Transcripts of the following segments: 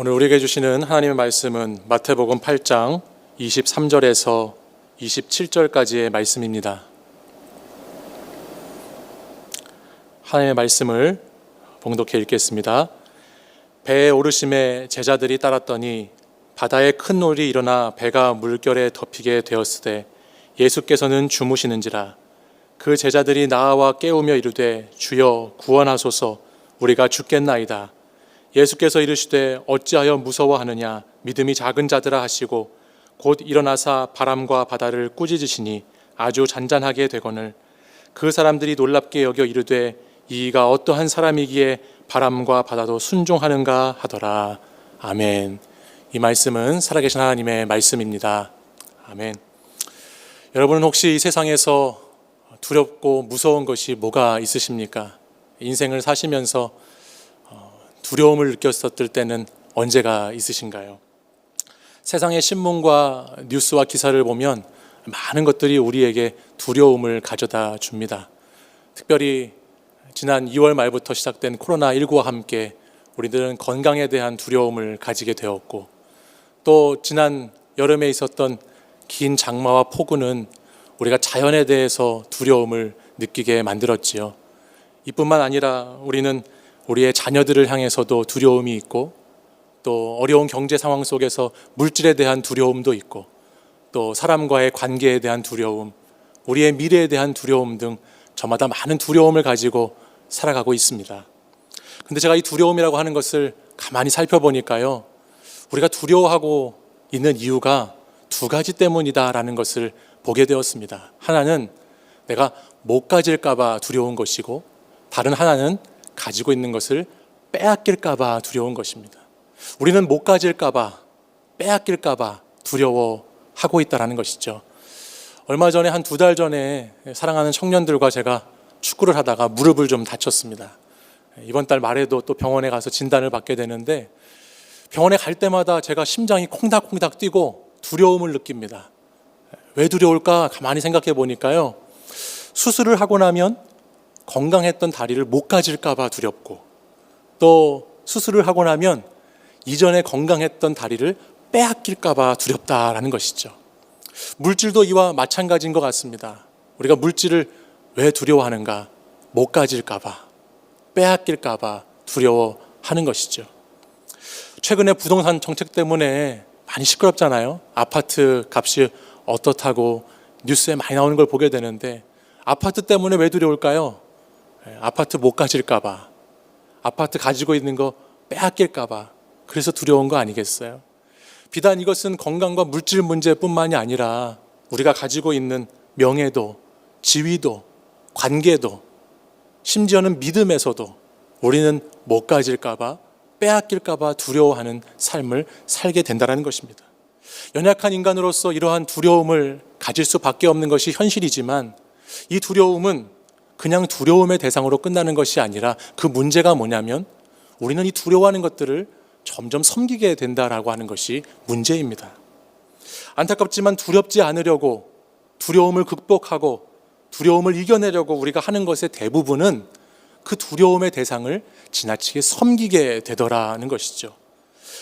오늘 우리에게 주시는 하나님의 말씀은 마태복음 8장 23절에서 27절까지의 말씀입니다. 하나님의 말씀을 봉독해 읽겠습니다. 배에 오르심에 제자들이 따랐더니 바다에 큰 놀이 일어나 배가 물결에 덮이게 되었으되 예수께서는 주무시는지라. 그 제자들이 나와 깨우며 이르되 주여 구원하소서, 우리가 죽겠나이다. 예수께서 이르시되 어찌하여 무서워하느냐, 믿음이 작은 자들아 하시고 곧 일어나사 바람과 바다를 꾸짖으시니 아주 잔잔하게 되거늘 그 사람들이 놀랍게 여겨 이르되 이가 어떠한 사람이기에 바람과 바다도 순종하는가 하더라. 아멘. 이 말씀은 살아계신 하나님의 말씀입니다. 아멘. 여러분은 혹시 이 세상에서 두렵고 무서운 것이 뭐가 있으십니까? 인생을 사시면서 두려움을 느꼈었을 때는 언제가 있으신가요? 세상의 신문과 뉴스와 기사를 보면 많은 것들이 우리에게 두려움을 가져다 줍니다. 특별히 지난 2월 말부터 시작된 코로나19와 함께 우리들은 건강에 대한 두려움을 가지게 되었고, 또 지난 여름에 있었던 긴 장마와 폭우는 우리가 자연에 대해서 두려움을 느끼게 만들었지요. 이뿐만 아니라 우리는 우리의 자녀들을 향해서도 두려움이 있고, 또 어려운 경제 상황 속에서 물질에 대한 두려움도 있고, 또 사람과의 관계에 대한 두려움, 우리의 미래에 대한 두려움 등 저마다 많은 두려움을 가지고 살아가고 있습니다. 근데 제가 이 두려움이라고 하는 것을 가만히 살펴보니까요, 우리가 두려워하고 있는 이유가 두 가지 때문이다라는 것을 보게 되었습니다. 하나는 내가 못 가질까 봐 두려운 것이고, 다른 하나는 가지고 있는 것을 빼앗길까 봐 두려운 것입니다. 우리는 못 가질까 봐, 빼앗길까 봐 두려워하고 있다는 것이죠. 얼마 전에 한 2달 전에 사랑하는 청년들과 제가 축구를 하다가 무릎을 좀 다쳤습니다. 이번 달 말에도 또 병원에 가서 진단을 받게 되는데, 병원에 갈 때마다 제가 심장이 콩닥콩닥 뛰고 두려움을 느낍니다. 왜 두려울까 가만히 생각해 보니까요, 수술을 하고 나면 건강했던 다리를 못 가질까 봐 두렵고, 또 수술을 하고 나면 이전에 건강했던 다리를 빼앗길까 봐 두렵다라는 것이죠. 물질도 이와 마찬가지인 것 같습니다. 우리가 물질을 왜 두려워하는가? 못 가질까 봐, 빼앗길까 봐 두려워하는 것이죠. 최근에 부동산 정책 때문에 많이 시끄럽잖아요. 아파트 값이 어떻다고 뉴스에 많이 나오는 걸 보게 되는데, 아파트 때문에 왜 두려울까요? 아파트 못 가질까 봐, 아파트 가지고 있는 거 빼앗길까 봐, 그래서 두려운 거 아니겠어요? 비단 이것은 건강과 물질 문제뿐만이 아니라 우리가 가지고 있는 명예도, 지위도, 관계도, 심지어는 믿음에서도 우리는 못 가질까 봐, 빼앗길까 봐 두려워하는 삶을 살게 된다는 것입니다. 연약한 인간으로서 이러한 두려움을 가질 수밖에 없는 것이 현실이지만, 이 두려움은 그냥 두려움의 대상으로 끝나는 것이 아니라 그 문제가 뭐냐면, 우리는 이 두려워하는 것들을 점점 섬기게 된다라고 하는 것이 문제입니다. 안타깝지만 두렵지 않으려고, 두려움을 극복하고 두려움을 이겨내려고 우리가 하는 것의 대부분은 그 두려움의 대상을 지나치게 섬기게 되더라는 것이죠.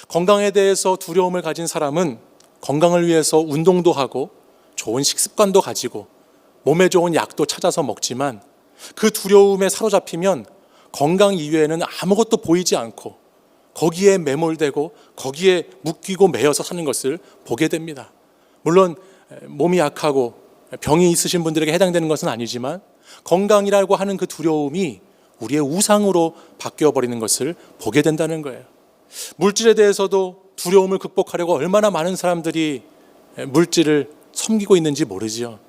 건강에 대해서 두려움을 가진 사람은 건강을 위해서 운동도 하고 좋은 식습관도 가지고 몸에 좋은 약도 찾아서 먹지만, 그 두려움에 사로잡히면 건강 이외에는 아무것도 보이지 않고 거기에 매몰되고 거기에 묶이고 매여서 사는 것을 보게 됩니다. 물론 몸이 약하고 병이 있으신 분들에게 해당되는 것은 아니지만, 건강이라고 하는 그 두려움이 우리의 우상으로 바뀌어버리는 것을 보게 된다는 거예요. 물질에 대해서도 두려움을 극복하려고 얼마나 많은 사람들이 물질을 섬기고 있는지 모르지요.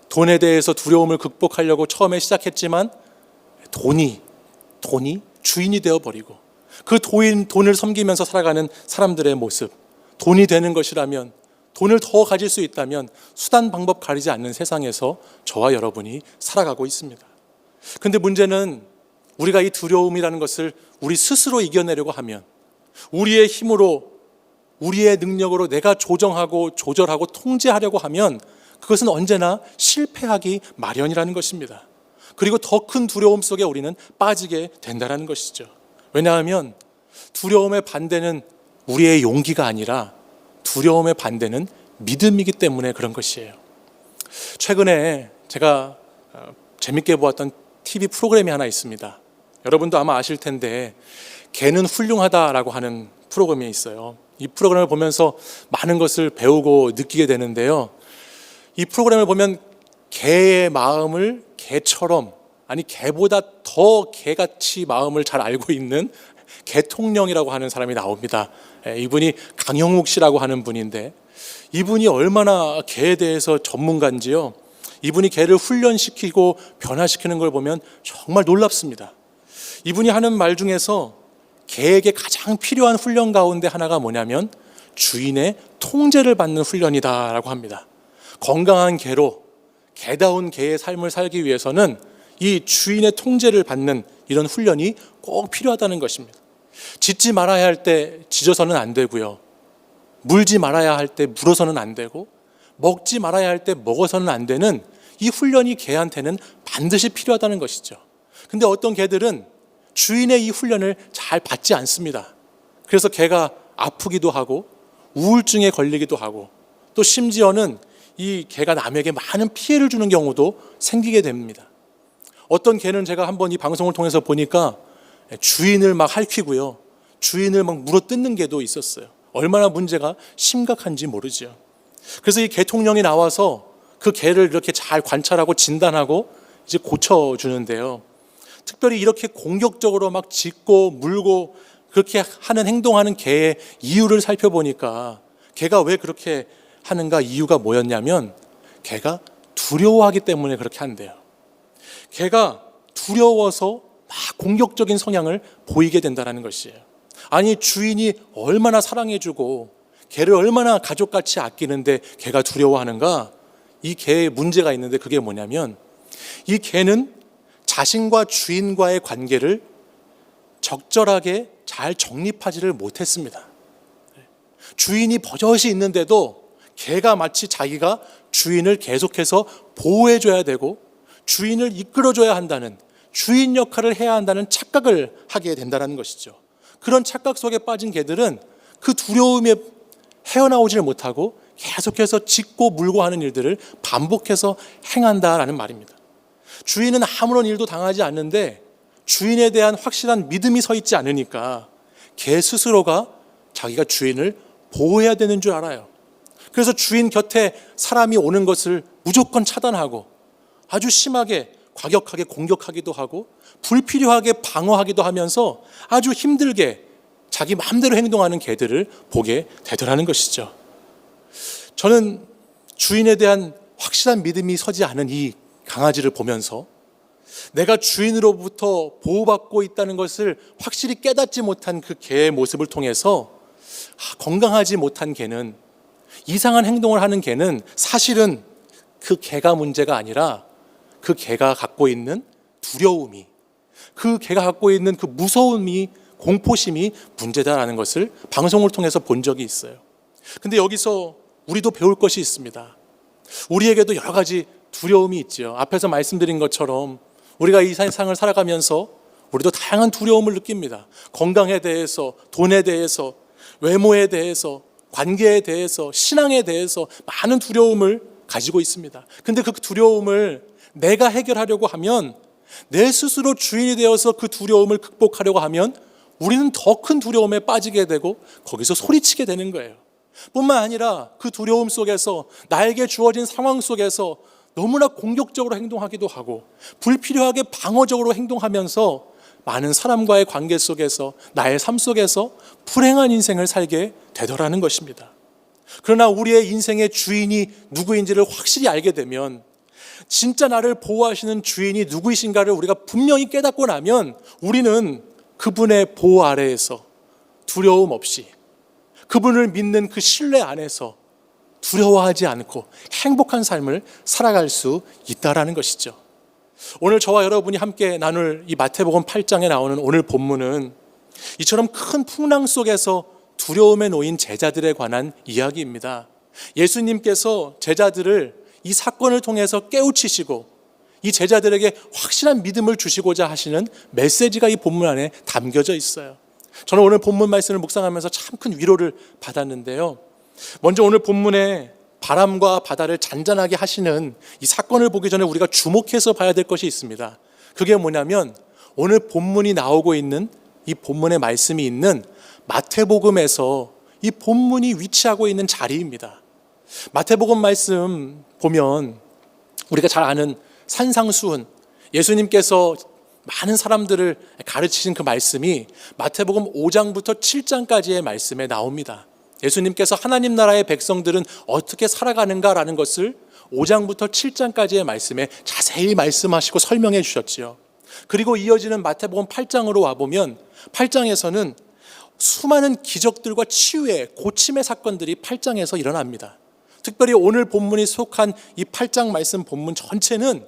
돈에 대해서 두려움을 극복하려고 처음에 시작했지만 돈이 주인이 되어버리고, 그 돈을 섬기면서 살아가는 사람들의 모습, 돈이 되는 것이라면, 돈을 더 가질 수 있다면 수단 방법 가리지 않는 세상에서 저와 여러분이 살아가고 있습니다. 그런데 문제는 우리가 이 두려움이라는 것을 우리 스스로 이겨내려고 하면, 우리의 힘으로, 우리의 능력으로 내가 조정하고 조절하고 통제하려고 하면 그것은 언제나 실패하기 마련이라는 것입니다. 그리고 더 큰 두려움 속에 우리는 빠지게 된다는 것이죠. 왜냐하면 두려움의 반대는 우리의 용기가 아니라 두려움의 반대는 믿음이기 때문에 그런 것이에요. 최근에 제가 재밌게 보았던 TV 프로그램이 하나 있습니다. 여러분도 아마 아실 텐데 개는 훌륭하다라고 하는 프로그램이 있어요. 이 프로그램을 보면서 많은 것을 배우고 느끼게 되는데요. 이 프로그램을 보면 개의 마음을 개처럼, 아니 개보다 더 개같이 마음을 잘 알고 있는 개통령이라고 하는 사람이 나옵니다. 이분이 강형욱 씨라고 하는 분인데, 이분이 얼마나 개에 대해서 전문가인지요. 이분이 개를 훈련시키고 변화시키는 걸 보면 정말 놀랍습니다. 이분이 하는 말 중에서 개에게 가장 필요한 훈련 가운데 하나가 뭐냐면 주인의 통제를 받는 훈련이다라고 합니다. 건강한 개로 개다운 개의 삶을 살기 위해서는 이 주인의 통제를 받는 이런 훈련이 꼭 필요하다는 것입니다. 짖지 말아야 할 때 짖어서는 안 되고요. 물지 말아야 할 때 물어서는 안 되고, 먹지 말아야 할 때 먹어서는 안 되는 이 훈련이 개한테는 반드시 필요하다는 것이죠. 근데 어떤 개들은 주인의 이 훈련을 잘 받지 않습니다. 그래서 개가 아프기도 하고 우울증에 걸리기도 하고, 또 심지어는 이 개가 남에게 많은 피해를 주는 경우도 생기게 됩니다. 어떤 개는 제가 한번 이 방송을 통해서 보니까 주인을 막 핥히고요, 주인을 막 물어뜯는 개도 있었어요. 얼마나 문제가 심각한지 모르죠. 그래서 이 개통령이 나와서 그 개를 이렇게 잘 관찰하고 진단하고 이제 고쳐주는데요. 특별히 이렇게 공격적으로 막 짖고 물고 그렇게 하는 행동하는 개의 이유를 살펴보니까 개가 왜 그렇게 하는가, 이유가 뭐였냐면 개가 두려워하기 때문에 그렇게 한대요. 개가 두려워서 막 공격적인 성향을 보이게 된다는 것이에요. 아니, 주인이 얼마나 사랑해주고 개를 얼마나 가족같이 아끼는데 개가 두려워하는가? 이 개에 문제가 있는데, 그게 뭐냐면 이 개는 자신과 주인과의 관계를 적절하게 잘 정립하지를 못했습니다. 주인이 버젓이 있는데도 개가 마치 자기가 주인을 계속해서 보호해줘야 되고 주인을 이끌어줘야 한다는, 주인 역할을 해야 한다는 착각을 하게 된다는 것이죠. 그런 착각 속에 빠진 개들은 그 두려움에 헤어나오지를 못하고 계속해서 짖고 물고 하는 일들을 반복해서 행한다라는 말입니다. 주인은 아무런 일도 당하지 않는데 주인에 대한 확실한 믿음이 서 있지 않으니까 개 스스로가 자기가 주인을 보호해야 되는 줄 알아요. 그래서 주인 곁에 사람이 오는 것을 무조건 차단하고 아주 심하게 과격하게 공격하기도 하고 불필요하게 방어하기도 하면서 아주 힘들게 자기 마음대로 행동하는 개들을 보게 되더라는 것이죠. 저는 주인에 대한 확실한 믿음이 서지 않은 이 강아지를 보면서 내가 주인으로부터 보호받고 있다는 것을 확실히 깨닫지 못한 그 개의 모습을 통해서 건강하지 못한 개는, 이상한 행동을 하는 개는 사실은 그 개가 문제가 아니라 그 개가 갖고 있는 두려움이, 그 개가 갖고 있는 그 무서움이, 공포심이 문제다라는 것을 방송을 통해서 본 적이 있어요. 근데 여기서 우리도 배울 것이 있습니다. 우리에게도 여러 가지 두려움이 있죠. 앞에서 말씀드린 것처럼 우리가 이 세상을 살아가면서 우리도 다양한 두려움을 느낍니다. 건강에 대해서, 돈에 대해서, 외모에 대해서, 관계에 대해서, 신앙에 대해서 많은 두려움을 가지고 있습니다. 근데 그 두려움을 내가 해결하려고 하면, 내 스스로 주인이 되어서 그 두려움을 극복하려고 하면 우리는 더 큰 두려움에 빠지게 되고 거기서 소리치게 되는 거예요. 뿐만 아니라 그 두려움 속에서, 나에게 주어진 상황 속에서 너무나 공격적으로 행동하기도 하고 불필요하게 방어적으로 행동하면서 많은 사람과의 관계 속에서, 나의 삶 속에서 불행한 인생을 살게 되더라는 것입니다. 그러나 우리의 인생의 주인이 누구인지를 확실히 알게 되면, 진짜 나를 보호하시는 주인이 누구이신가를 우리가 분명히 깨닫고 나면 우리는 그분의 보호 아래에서 두려움 없이, 그분을 믿는 그 신뢰 안에서 두려워하지 않고 행복한 삶을 살아갈 수 있다라는 것이죠. 오늘 저와 여러분이 함께 나눌 이 마태복음 8장에 나오는 오늘 본문은 이처럼 큰 풍랑 속에서 두려움에 놓인 제자들에 관한 이야기입니다. 예수님께서 제자들을 이 사건을 통해서 깨우치시고 이 제자들에게 확실한 믿음을 주시고자 하시는 메시지가 이 본문 안에 담겨져 있어요. 저는 오늘 본문 말씀을 묵상하면서 참 큰 위로를 받았는데요. 먼저 오늘 본문에 바람과 바다를 잔잔하게 하시는 이 사건을 보기 전에 우리가 주목해서 봐야 될 것이 있습니다. 그게 뭐냐면 오늘 본문이 나오고 있는 이 본문의 말씀이 있는 마태복음에서 이 본문이 위치하고 있는 자리입니다. 마태복음 말씀 보면 우리가 잘 아는 산상수훈, 예수님께서 많은 사람들을 가르치신 그 말씀이 마태복음 5장부터 7장까지의 말씀에 나옵니다. 예수님께서 하나님 나라의 백성들은 어떻게 살아가는가라는 것을 5장부터 7장까지의 말씀에 자세히 말씀하시고 설명해 주셨지요. 그리고 이어지는 마태복음 8장으로 와보면 8장에서는 수많은 기적들과 치유의 고침의 사건들이 8장에서 일어납니다. 특별히 오늘 본문이 속한 이 8장 말씀 본문 전체는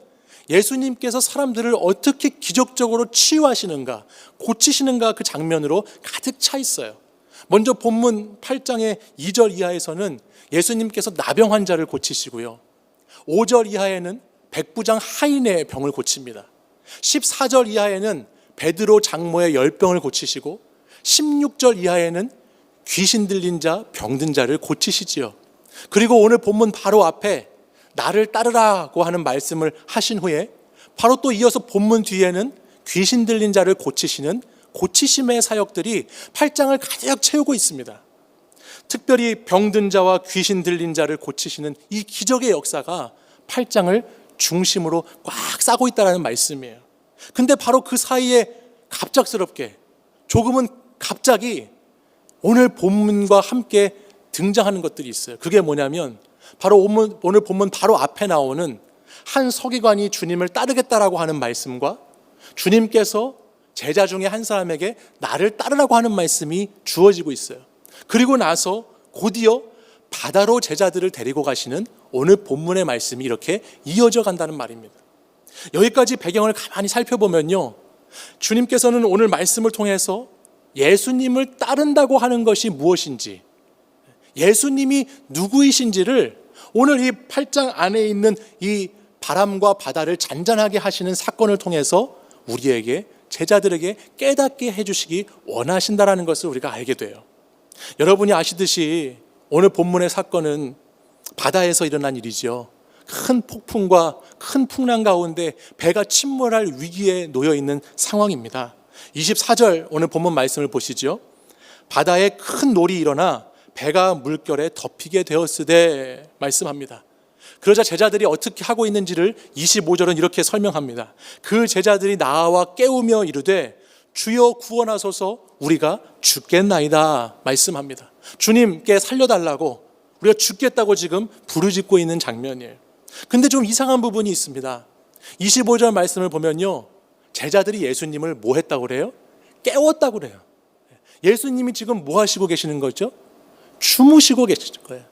예수님께서 사람들을 어떻게 기적적으로 치유하시는가, 고치시는가 그 장면으로 가득 차 있어요. 먼저 본문 8장의 2절 이하에서는 예수님께서 나병 환자를 고치시고요. 5절 이하에는 백부장 하인의 병을 고칩니다. 14절 이하에는 베드로 장모의 열병을 고치시고 16절 이하에는 귀신 들린 자, 병든 자를 고치시지요. 그리고 오늘 본문 바로 앞에 나를 따르라고 하는 말씀을 하신 후에 바로 또 이어서 본문 뒤에는 귀신 들린 자를 고치시는 고치심의 사역들이 8장을 가득 채우고 있습니다. 특별히 병든 자와 귀신 들린 자를 고치시는 이 기적의 역사가 8장을 중심으로 꽉 싸고 있다는 말씀이에요. 근데 바로 그 사이에 갑작스럽게 조금은 갑자기 오늘 본문과 함께 등장하는 것들이 있어요. 그게 뭐냐면 바로 오늘 본문 바로 앞에 나오는 한 서기관이 주님을 따르겠다라고 하는 말씀과 주님께서 제자 중에 한 사람에게 나를 따르라고 하는 말씀이 주어지고 있어요. 그리고 나서 곧이어 바다로 제자들을 데리고 가시는 오늘 본문의 말씀이 이렇게 이어져 간다는 말입니다. 여기까지 배경을 가만히 살펴보면요, 주님께서는 오늘 말씀을 통해서 예수님을 따른다고 하는 것이 무엇인지, 예수님이 누구이신지를 오늘 이 8장 안에 있는 이 바람과 바다를 잔잔하게 하시는 사건을 통해서 우리에게, 제자들에게 깨닫게 해주시기 원하신다라는 것을 우리가 알게 돼요. 여러분이 아시듯이 오늘 본문의 사건은 바다에서 일어난 일이죠. 큰 폭풍과 큰 풍랑 가운데 배가 침몰할 위기에 놓여 있는 상황입니다. 24절 오늘 본문 말씀을 보시죠. 바다에 큰 놀이 일어나 배가 물결에 덮이게 되었으되 말씀합니다. 그러자 제자들이 어떻게 하고 있는지를 25절은 이렇게 설명합니다. 그 제자들이 나와 깨우며 이르되 주여 구원하소서 우리가 죽겠나이다 말씀합니다. 주님께 살려달라고, 우리가 죽겠다고 지금 부르짖고 있는 장면이에요. 근데 좀 이상한 부분이 있습니다. 25절 말씀을 보면요, 제자들이 예수님을 뭐 했다고 그래요? 깨웠다고 그래요. 예수님이 지금 뭐 하시고 계시는 거죠? 주무시고 계시는 거예요.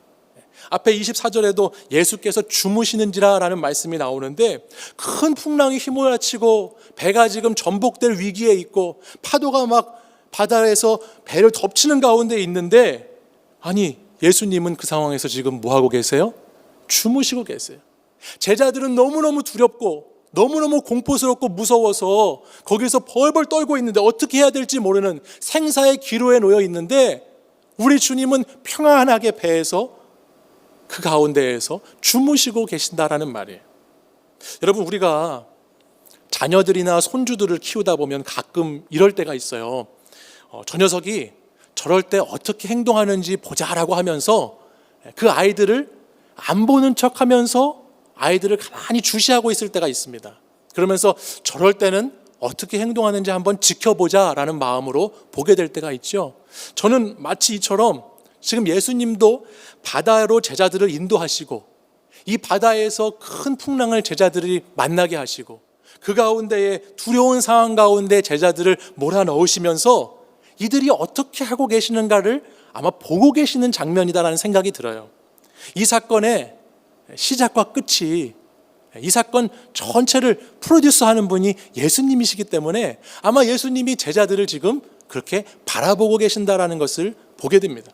앞에 24절에도 예수께서 주무시는지라 라는 말씀이 나오는데, 큰 풍랑이 휘몰아치고 배가 지금 전복될 위기에 있고 파도가 막 바다에서 배를 덮치는 가운데 있는데, 아니 예수님은 그 상황에서 지금 뭐 하고 계세요? 주무시고 계세요. 제자들은 너무너무 두렵고 너무너무 공포스럽고 무서워서 거기서 벌벌 떨고 있는데, 어떻게 해야 될지 모르는 생사의 기로에 놓여 있는데, 우리 주님은 평안하게 배에서 그 가운데에서 주무시고 계신다라는 말이에요. 여러분, 우리가 자녀들이나 손주들을 키우다 보면 가끔 이럴 때가 있어요. 저 녀석이 저럴 때 어떻게 행동하는지 보자라고 하면서 그 아이들을 안 보는 척하면서 아이들을 가만히 주시하고 있을 때가 있습니다. 그러면서 저럴 때는 어떻게 행동하는지 한번 지켜보자라는 마음으로 보게 될 때가 있죠. 저는 마치 이처럼 지금 예수님도 바다로 제자들을 인도하시고, 이 바다에서 큰 풍랑을 제자들이 만나게 하시고, 그 가운데에 두려운 상황 가운데 제자들을 몰아넣으시면서 이들이 어떻게 하고 계시는가를 아마 보고 계시는 장면이다라는 생각이 들어요. 이 사건의 시작과 끝이, 이 사건 전체를 프로듀스하는 분이 예수님이시기 때문에 아마 예수님이 제자들을 지금 그렇게 바라보고 계신다라는 것을 보게 됩니다.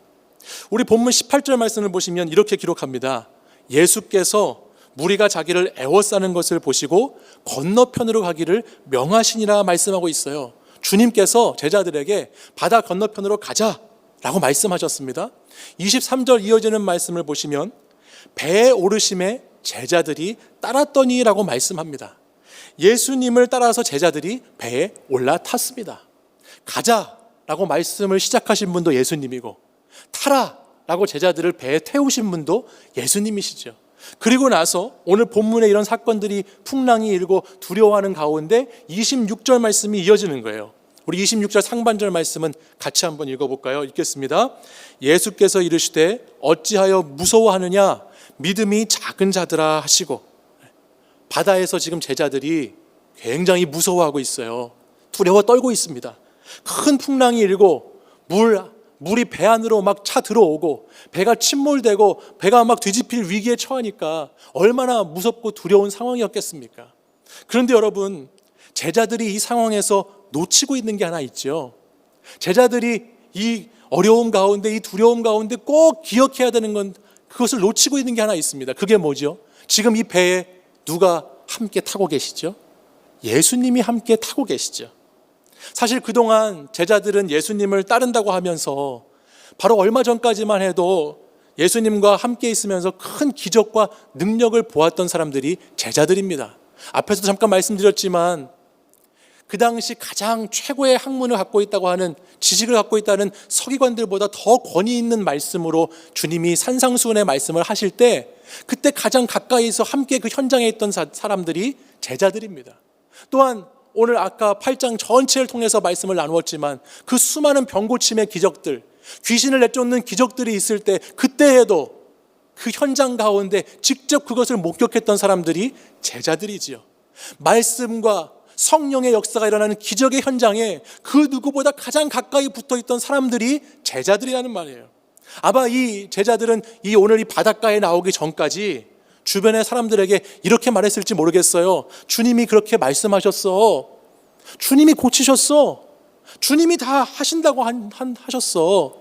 우리 본문 18절 말씀을 보시면 이렇게 기록합니다. 예수께서 무리가 자기를 애워싸는 것을 보시고 건너편으로 가기를 명하시니라 말씀하고 있어요. 주님께서 제자들에게 바다 건너편으로 가자라고 말씀하셨습니다. 23절 이어지는 말씀을 보시면 배에 오르심에 제자들이 따랐더니라고 말씀합니다. 예수님을 따라서 제자들이 배에 올라탔습니다. 가자라고 말씀을 시작하신 분도 예수님이고 타라라고 제자들을 배에 태우신 분도 예수님이시죠. 그리고 나서 오늘 본문에 이런 사건들이 풍랑이 일고 두려워하는 가운데 26절 말씀이 이어지는 거예요. 우리 26절 상반절 말씀은 같이 한번 읽어볼까요? 읽겠습니다. 예수께서 이르시되 어찌하여 무서워하느냐 믿음이 작은 자들아 하시고, 바다에서 지금 제자들이 굉장히 무서워하고 있어요. 두려워 떨고 있습니다. 큰 풍랑이 일고 물이 배 안으로 막 차 들어오고 배가 침몰되고 배가 막 뒤집힐 위기에 처하니까 얼마나 무섭고 두려운 상황이었겠습니까? 그런데 여러분, 제자들이 이 상황에서 놓치고 있는 게 하나 있죠. 제자들이 이 어려움 가운데, 이 두려움 가운데 꼭 기억해야 되는 건, 그것을 놓치고 있는 게 하나 있습니다. 그게 뭐죠? 지금 이 배에 누가 함께 타고 계시죠? 예수님이 함께 타고 계시죠. 사실 그동안 제자들은 예수님을 따른다고 하면서 바로 얼마 전까지만 해도 예수님과 함께 있으면서 큰 기적과 능력을 보았던 사람들이 제자들입니다. 앞에서도 잠깐 말씀드렸지만 그 당시 가장 최고의 학문을 갖고 있다고 하는, 지식을 갖고 있다는 서기관들보다 더 권위 있는 말씀으로 주님이 산상수훈의 말씀을 하실 때 그때 가장 가까이서 함께 그 현장에 있던 사람들이 제자들입니다. 또한 오늘 아까 8장 전체를 통해서 말씀을 나누었지만 그 수많은 병고침의 기적들, 귀신을 내쫓는 기적들이 있을 때 그때에도 그 현장 가운데 직접 그것을 목격했던 사람들이 제자들이지요. 말씀과 성령의 역사가 일어나는 기적의 현장에 그 누구보다 가장 가까이 붙어있던 사람들이 제자들이라는 말이에요. 아마 이 제자들은 오늘 이 바닷가에 나오기 전까지 주변의 사람들에게 이렇게 말했을지 모르겠어요. 주님이 그렇게 말씀하셨어. 주님이 고치셨어. 주님이 다 하신다고 하셨어.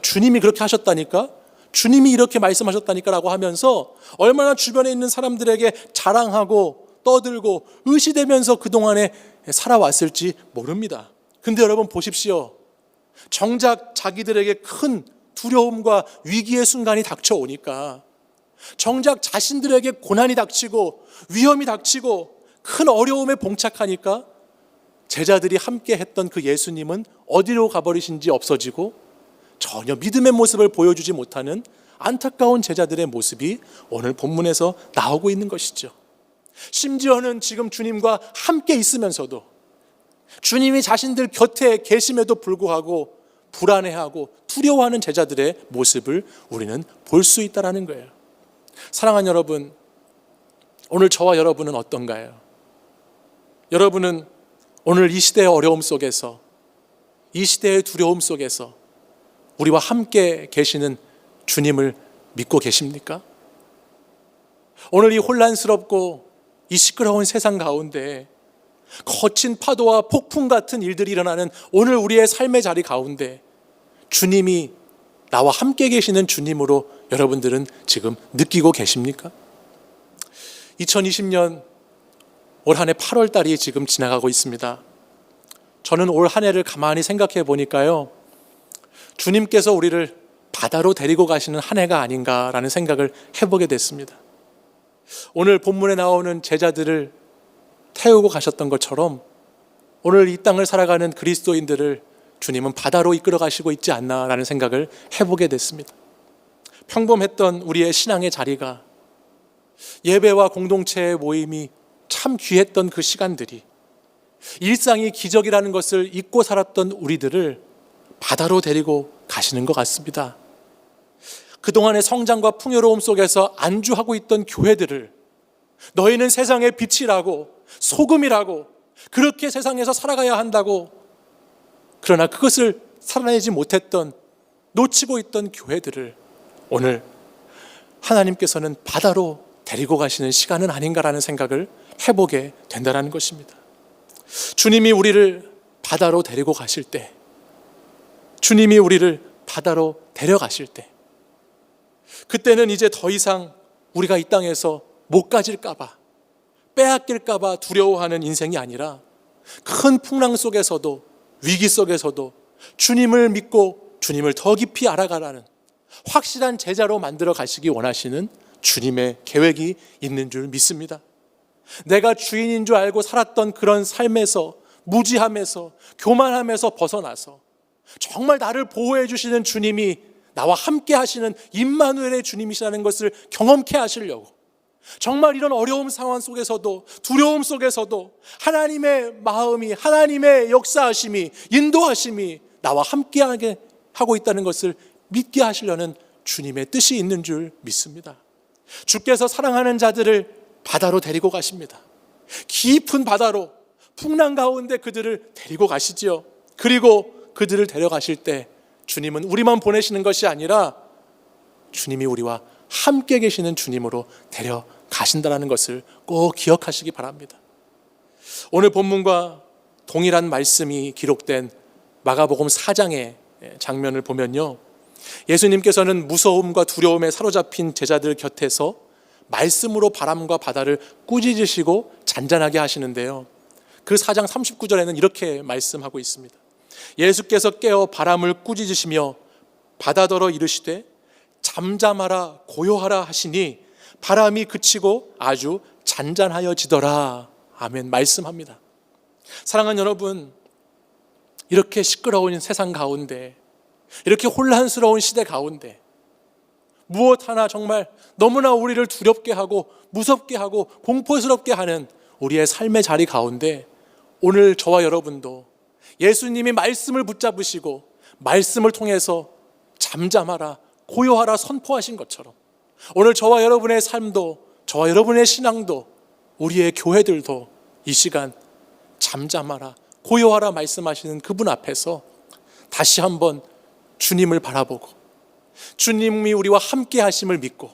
주님이 그렇게 하셨다니까? 주님이 이렇게 말씀하셨다니까? 라고 하면서 얼마나 주변에 있는 사람들에게 자랑하고 떠들고 의시되면서 그동안에 살아왔을지 모릅니다. 근데 여러분 보십시오. 정작 자기들에게 큰 두려움과 위기의 순간이 닥쳐오니까, 정작 자신들에게 고난이 닥치고 위험이 닥치고 큰 어려움에 봉착하니까 제자들이 함께 했던 그 예수님은 어디로 가버리신지 없어지고 전혀 믿음의 모습을 보여주지 못하는 안타까운 제자들의 모습이 오늘 본문에서 나오고 있는 것이죠. 심지어는 지금 주님과 함께 있으면서도, 주님이 자신들 곁에 계심에도 불구하고 불안해하고 두려워하는 제자들의 모습을 우리는 볼 수 있다는 거예요. 사랑하는 여러분, 오늘 저와 여러분은 어떤가요? 여러분은 오늘 이 시대의 어려움 속에서, 이 시대의 두려움 속에서 우리와 함께 계시는 주님을 믿고 계십니까? 오늘 이 혼란스럽고 이 시끄러운 세상 가운데 거친 파도와 폭풍 같은 일들이 일어나는 오늘 우리의 삶의 자리 가운데 주님이 나와 함께 계시는 주님으로 여러분들은 지금 느끼고 계십니까? 2020년 올 한 해 8월 달이 지금 지나가고 있습니다. 저는 올 한 해를 가만히 생각해 보니까요, 주님께서 우리를 바다로 데리고 가시는 한 해가 아닌가라는 생각을 해보게 됐습니다. 오늘 본문에 나오는 제자들을 태우고 가셨던 것처럼 오늘 이 땅을 살아가는 그리스도인들을 주님은 바다로 이끌어 가시고 있지 않나라는 생각을 해보게 됐습니다. 평범했던 우리의 신앙의 자리가, 예배와 공동체의 모임이 참 귀했던 그 시간들이, 일상이 기적이라는 것을 잊고 살았던 우리들을 바다로 데리고 가시는 것 같습니다. 그동안의 성장과 풍요로움 속에서 안주하고 있던 교회들을 너희는 세상의 빛이라고, 소금이라고, 그렇게 세상에서 살아가야 한다고, 그러나 그것을 살아내지 못했던, 놓치고 있던 교회들을 오늘 하나님께서는 바다로 데리고 가시는 시간은 아닌가라는 생각을 해보게 된다는 것입니다. 주님이 우리를 바다로 데리고 가실 때, 주님이 우리를 바다로 데려가실 때, 그때는 이제 더 이상 우리가 이 땅에서 못 가질까 봐, 빼앗길까 봐 두려워하는 인생이 아니라 큰 풍랑 속에서도 위기 속에서도 주님을 믿고 주님을 더 깊이 알아가라는 확실한 제자로 만들어 가시기 원하시는 주님의 계획이 있는 줄 믿습니다. 내가 주인인 줄 알고 살았던 그런 삶에서, 무지함에서, 교만함에서 벗어나서 정말 나를 보호해 주시는 주님이 나와 함께 하시는 임마누엘의 주님이시라는 것을 경험케 하시려고, 정말 이런 어려움 상황 속에서도, 두려움 속에서도 하나님의 마음이, 하나님의 역사하심이, 인도하심이 나와 함께하게 하고 있다는 것을 믿게 하시려는 주님의 뜻이 있는 줄 믿습니다. 주께서 사랑하는 자들을 바다로 데리고 가십니다. 깊은 바다로, 풍랑 가운데 그들을 데리고 가시지요. 그리고 그들을 데려가실 때 주님은 우리만 보내시는 것이 아니라 주님이 우리와 함께 계시는 주님으로 데려가신다는 것을 꼭 기억하시기 바랍니다. 오늘 본문과 동일한 말씀이 기록된 마가복음 4장의 장면을 보면요, 예수님께서는 무서움과 두려움에 사로잡힌 제자들 곁에서 말씀으로 바람과 바다를 꾸짖으시고 잔잔하게 하시는데요, 그 4장 39절에는 이렇게 말씀하고 있습니다. 예수께서 깨어 바람을 꾸짖으시며 바다더러 이르시되 잠잠하라 고요하라 하시니 바람이 그치고 아주 잔잔하여지더라. 아멘. 말씀합니다. 사랑하는 여러분, 이렇게 시끄러운 세상 가운데, 이렇게 혼란스러운 시대 가운데 무엇 하나 정말 너무나 우리를 두렵게 하고 무섭게 하고 공포스럽게 하는 우리의 삶의 자리 가운데 오늘 저와 여러분도 예수님이 말씀을 붙잡으시고 말씀을 통해서 잠잠하라 고요하라 선포하신 것처럼 오늘 저와 여러분의 삶도, 저와 여러분의 신앙도, 우리의 교회들도 이 시간 잠잠하라 고요하라 말씀하시는 그분 앞에서 다시 한번 주님을 바라보고 주님이 우리와 함께 하심을 믿고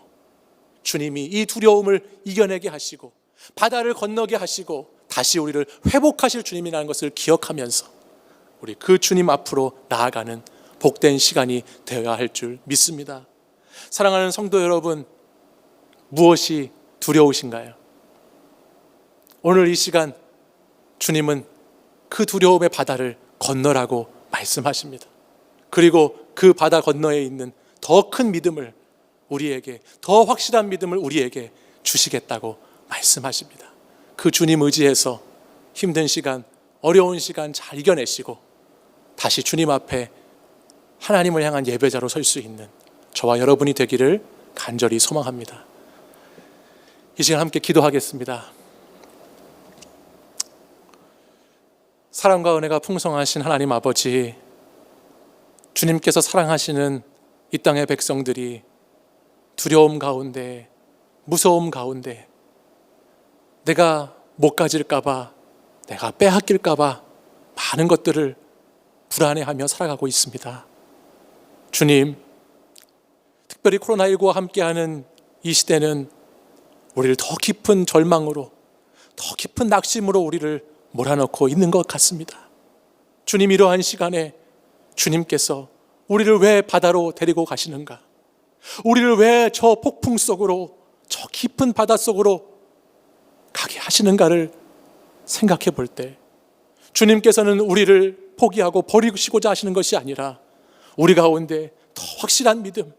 주님이 이 두려움을 이겨내게 하시고 바다를 건너게 하시고 다시 우리를 회복하실 주님이라는 것을 기억하면서 우리 그 주님 앞으로 나아가는 복된 시간이 되어야 할 줄 믿습니다. 사랑하는 성도 여러분, 무엇이 두려우신가요? 오늘 이 시간 주님은 그 두려움의 바다를 건너라고 말씀하십니다. 그리고 그 바다 건너에 있는 더 큰 믿음을 우리에게, 더 확실한 믿음을 우리에게 주시겠다고 말씀하십니다. 그 주님 의지해서 힘든 시간, 어려운 시간 잘 이겨내시고 다시 주님 앞에 하나님을 향한 예배자로 설 수 있는 저와 여러분이 되기를 간절히 소망합니다. 이 시간 함께 기도하겠습니다. 사랑과 은혜가 풍성하신 하나님 아버지, 주님께서 사랑하시는 이 땅의 백성들이 두려움 가운데, 무서움 가운데 내가 못 가질까 봐, 내가 빼앗길까 봐 많은 것들을 불안해하며 살아가고 있습니다. 주님, 특별히 코로나19와 함께하는 이 시대는 우리를 더 깊은 절망으로, 더 깊은 낙심으로 우리를 몰아넣고 있는 것 같습니다. 주님, 이러한 시간에 주님께서 우리를 왜 바다로 데리고 가시는가? 우리를 왜 저 폭풍 속으로, 저 깊은 바다 속으로 가게 하시는가를 생각해 볼 때 주님께서는 우리를 포기하고 버리시고자 하시는 것이 아니라 우리 가운데 더 확실한 믿음,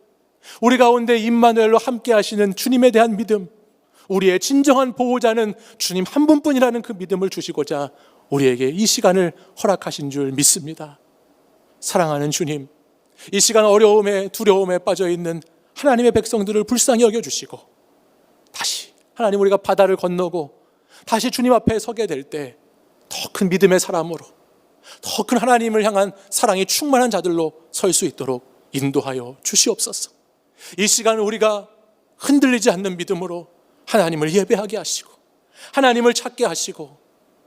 우리 가운데 임마누엘로 함께 하시는 주님에 대한 믿음, 우리의 진정한 보호자는 주님 한 분뿐이라는 그 믿음을 주시고자 우리에게 이 시간을 허락하신 줄 믿습니다. 사랑하는 주님, 이 시간 어려움에 두려움에 빠져있는 하나님의 백성들을 불쌍히 여겨주시고 다시 하나님 우리가 바다를 건너고 다시 주님 앞에 서게 될 때 더 큰 믿음의 사람으로, 더 큰 하나님을 향한 사랑이 충만한 자들로 설 수 있도록 인도하여 주시옵소서. 이 시간 우리가 흔들리지 않는 믿음으로 하나님을 예배하게 하시고 하나님을 찾게 하시고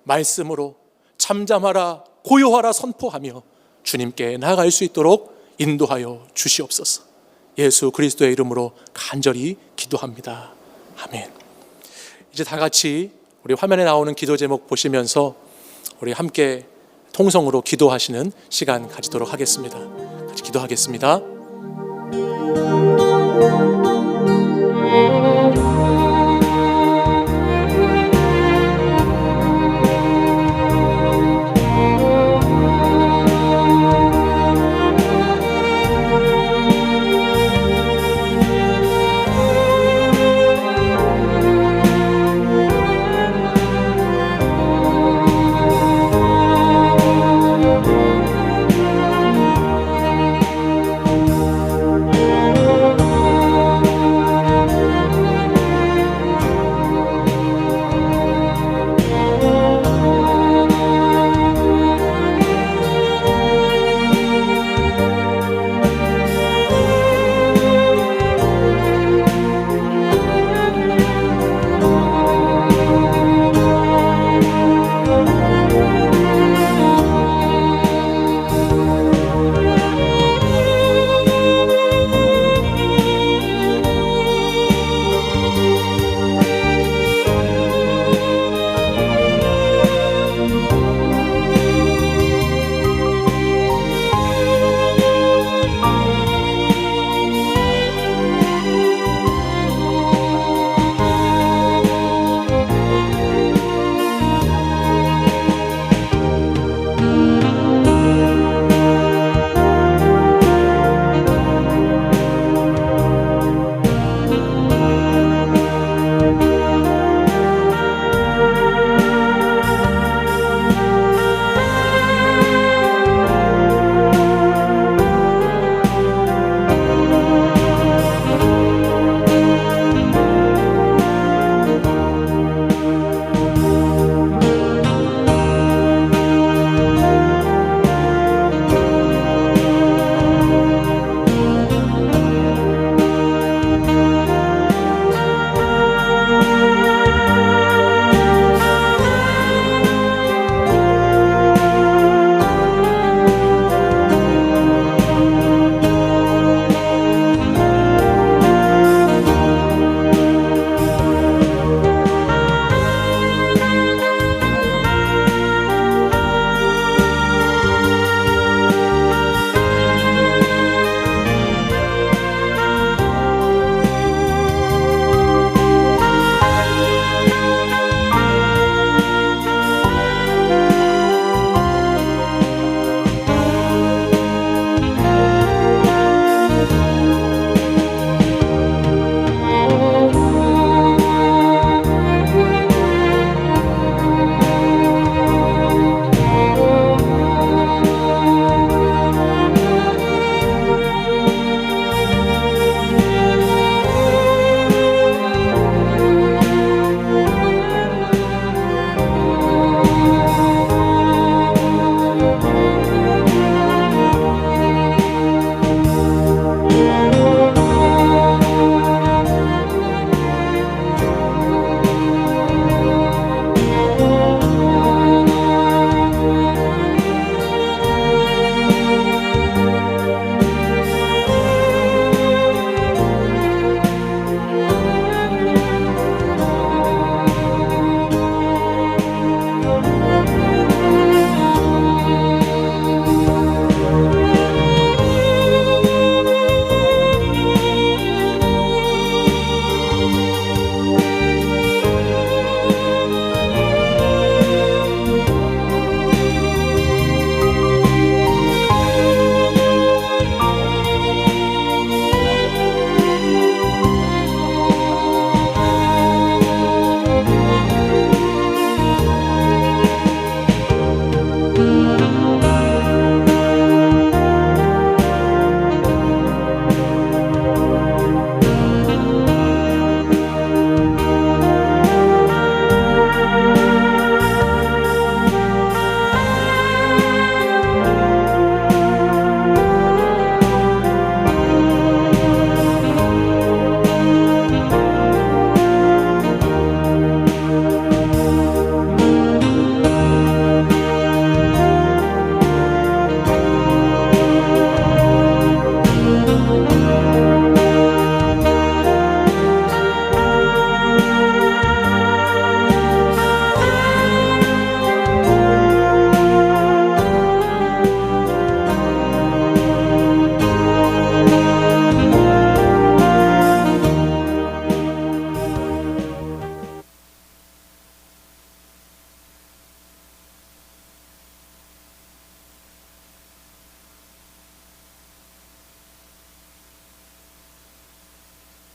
말씀으로 잠잠하라 고요하라 선포하며 주님께 나아갈 수 있도록 인도하여 주시옵소서. 예수 그리스도의 이름으로 간절히 기도합니다. 아멘. 이제 다 같이 우리 화면에 나오는 기도 제목 보시면서 우리 함께 통성으로 기도하시는 시간 가지도록 하겠습니다. 같이 기도하겠습니다.